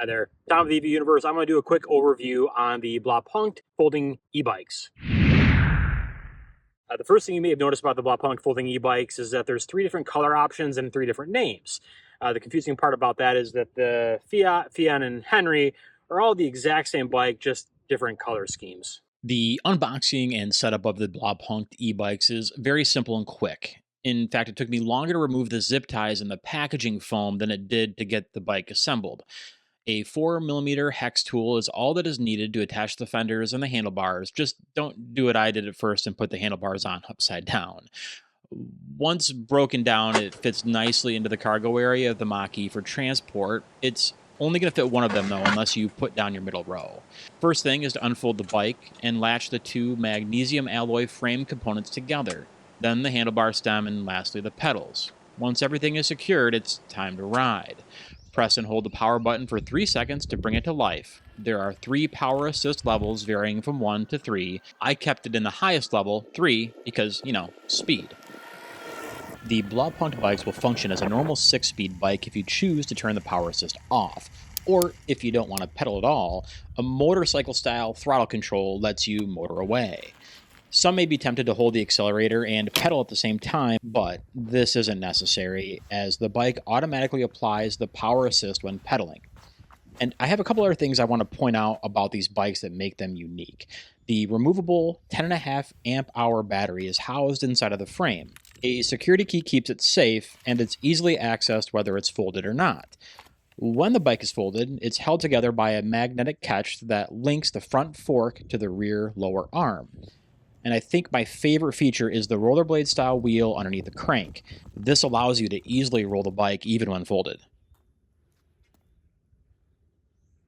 Hi there, Tom of the EV Universe. I'm going to do a quick overview on the Blaupunkt folding e-bikes. The first thing you may have noticed about the Blaupunkt folding e-bikes is that there's 3 different color options and 3 different names. The confusing part about that is that the Fiat, Fian, and Henry are all the exact same bike, just different color schemes. The unboxing and setup of the Blaupunkt e-bikes is very simple and quick. In fact, it took me longer to remove the zip ties and the packaging foam than it did to get the bike assembled. A 4mm hex tool is all that is needed to attach the fenders and the handlebars. Just don't do what I did at first and put the handlebars on upside down. Once broken down, it fits nicely into the cargo area of the Mach-E for transport. It's only going to fit one of them, though, unless you put down your middle row. First thing is to unfold the bike and latch the 2 magnesium alloy frame components together. Then the handlebar stem, and lastly the pedals. Once everything is secured, it's time to ride. Press and hold the power button for 3 seconds to bring it to life. There are 3 power assist levels varying from 1 to 3. I kept it in the highest level, 3, because, speed. The Blaupunkt bikes will function as a normal 6-speed bike if you choose to turn the power assist off. Or, if you don't want to pedal at all, a motorcycle-style throttle control lets you motor away. Some may be tempted to hold the accelerator and pedal at the same time, but this isn't necessary, as the bike automatically applies the power assist when pedaling. And I have a couple other things I want to point out about these bikes that make them unique. The removable 10.5 amp hour battery is housed inside of the frame. A security key keeps it safe, and it's easily accessed whether it's folded or not. When the bike is folded, it's held together by a magnetic catch that links the front fork to the rear lower arm. And I think my favorite feature is the rollerblade style wheel underneath the crank. This allows you to easily roll the bike even when folded.